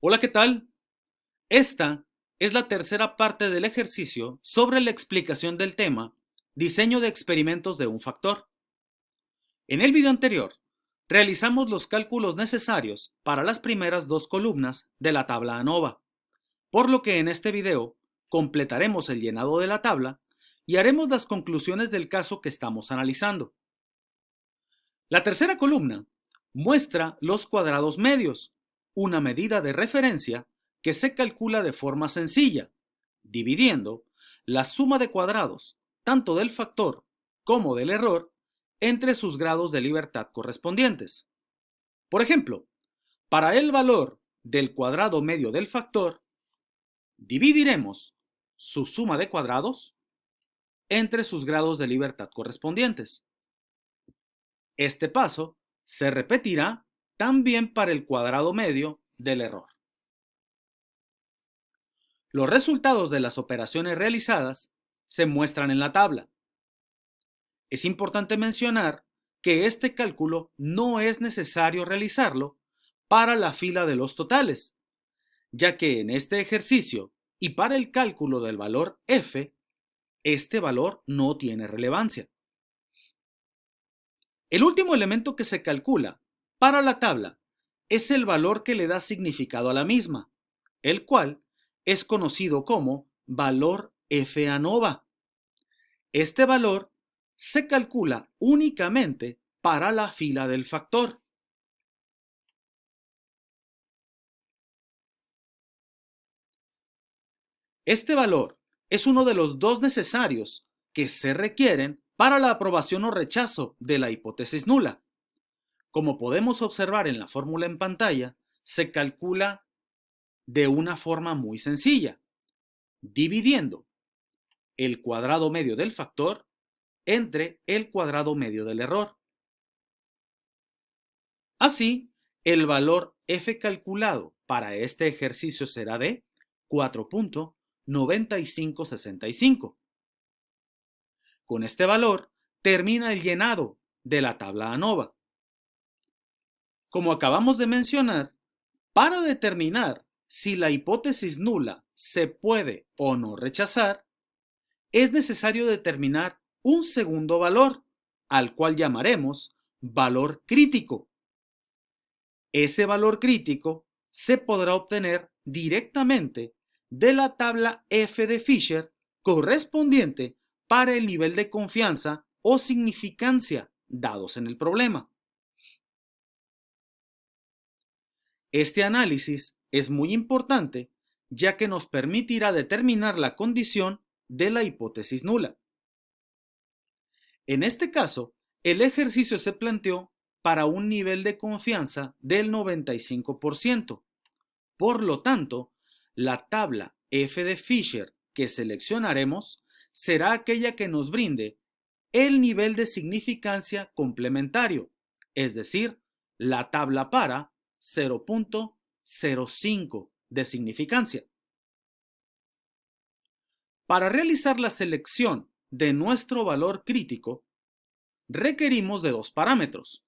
Hola, ¿qué tal? Esta es la tercera parte del ejercicio sobre la explicación del tema diseño de experimentos de un factor. En el video anterior, realizamos los cálculos necesarios para las primeras dos columnas de la tabla ANOVA, por lo que en este video completaremos el llenado de la tabla y haremos las conclusiones del caso que estamos analizando. La tercera columna muestra los cuadrados medios, una medida de referencia que se calcula de forma sencilla, dividiendo la suma de cuadrados, tanto del factor como del error, entre sus grados de libertad correspondientes. Por ejemplo, para el valor del cuadrado medio del factor, dividiremos su suma de cuadrados entre sus grados de libertad correspondientes. Este paso se repetirá también para el cuadrado medio del error. Los resultados de las operaciones realizadas se muestran en la tabla. Es importante mencionar que este cálculo no es necesario realizarlo para la fila de los totales, ya que en este ejercicio y para el cálculo del valor f, este valor no tiene relevancia. El último elemento que se calcula para la tabla es el valor que le da significado a la misma, el cual es conocido como valor f ANOVA. Este valor se calcula únicamente para la fila del factor. Este valor es uno de los dos necesarios que se requieren para la aprobación o rechazo de la hipótesis nula. Como podemos observar en la fórmula en pantalla, se calcula de una forma muy sencilla, dividiendo el cuadrado medio del factor entre el cuadrado medio del error. Así, el valor f calculado para este ejercicio será de 4.9565. Con este valor termina el llenado de la tabla ANOVA. Como acabamos de mencionar, para determinar si la hipótesis nula se puede o no rechazar, es necesario determinar un segundo valor, al cual llamaremos valor crítico. Ese valor crítico se podrá obtener directamente de la tabla F de Fisher correspondiente para el nivel de confianza o significancia dados en el problema. Este análisis es muy importante ya que nos permitirá determinar la condición de la hipótesis nula. En este caso, el ejercicio se planteó para un nivel de confianza del 95%. Por lo tanto, la tabla F de Fisher que seleccionaremos será aquella que nos brinde el nivel de significancia complementario, es decir, la tabla para 0.05 de significancia. Para realizar la selección de nuestro valor crítico, requerimos de dos parámetros.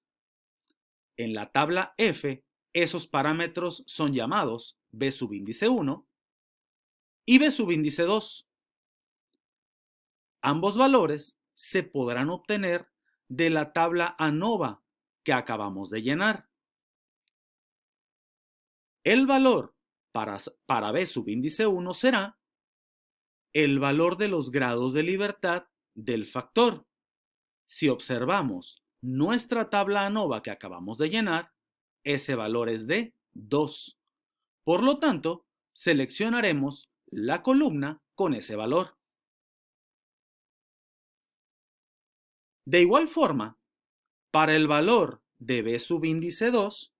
En la tabla F, esos parámetros son llamados B subíndice 1 y B subíndice 2. Ambos valores se podrán obtener de la tabla ANOVA que acabamos de llenar. El valor para B subíndice 1 será el valor de los grados de libertad del factor. Si observamos nuestra tabla ANOVA que acabamos de llenar, ese valor es de 2. Por lo tanto, seleccionaremos la columna con ese valor. De igual forma, para el valor de B subíndice 2,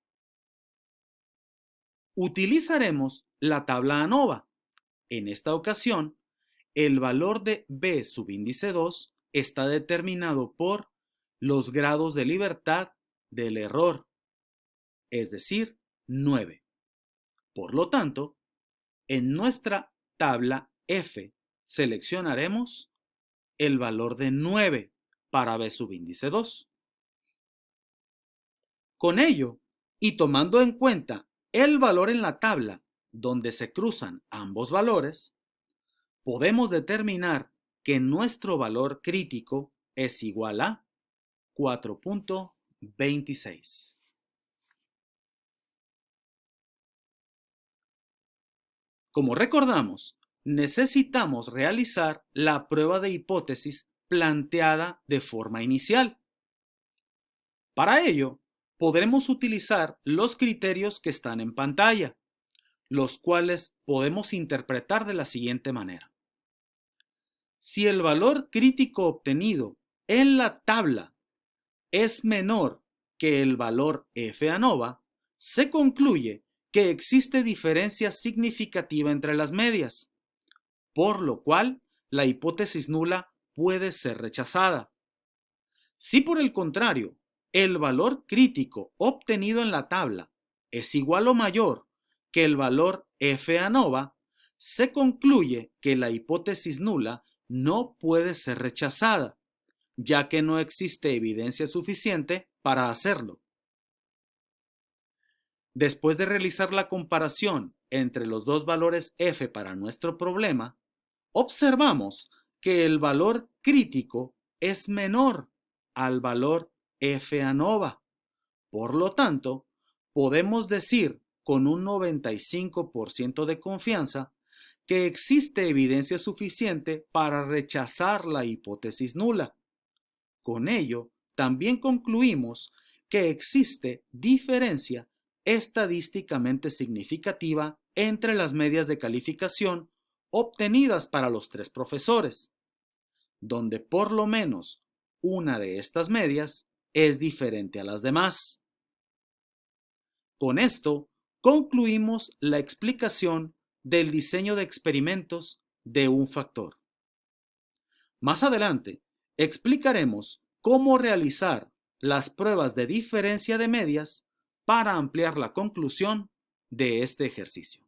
utilizaremos la tabla ANOVA. En esta ocasión, el valor de B subíndice 2 está determinado por los grados de libertad del error, es decir, 9. Por lo tanto, en nuestra tabla F seleccionaremos el valor de 9 para B subíndice 2. Con ello, y tomando en cuenta el valor en la tabla donde se cruzan ambos valores, podemos determinar que nuestro valor crítico es igual a 4.26. Como recordamos, necesitamos realizar la prueba de hipótesis planteada de forma inicial. Para ello, podremos utilizar los criterios que están en pantalla, los cuales podemos interpretar de la siguiente manera. Si el valor crítico obtenido en la tabla es menor que el valor F ANOVA, se concluye que existe diferencia significativa entre las medias, por lo cual la hipótesis nula puede ser rechazada. Si por el contrario, el valor crítico obtenido en la tabla es igual o mayor que el valor F ANOVA, se concluye que la hipótesis nula no puede ser rechazada, ya que no existe evidencia suficiente para hacerlo. Después de realizar la comparación entre los dos valores F para nuestro problema, observamos que el valor crítico es menor al valor F ANOVA. Por lo tanto, podemos decir con un 95% de confianza que existe evidencia suficiente para rechazar la hipótesis nula. Con ello, también concluimos que existe diferencia estadísticamente significativa entre las medias de calificación obtenidas para los tres profesores, donde por lo menos una de estas medias es diferente a las demás. Con esto, concluimos la explicación del diseño de experimentos de un factor. Más adelante, explicaremos cómo realizar las pruebas de diferencia de medias para ampliar la conclusión de este ejercicio.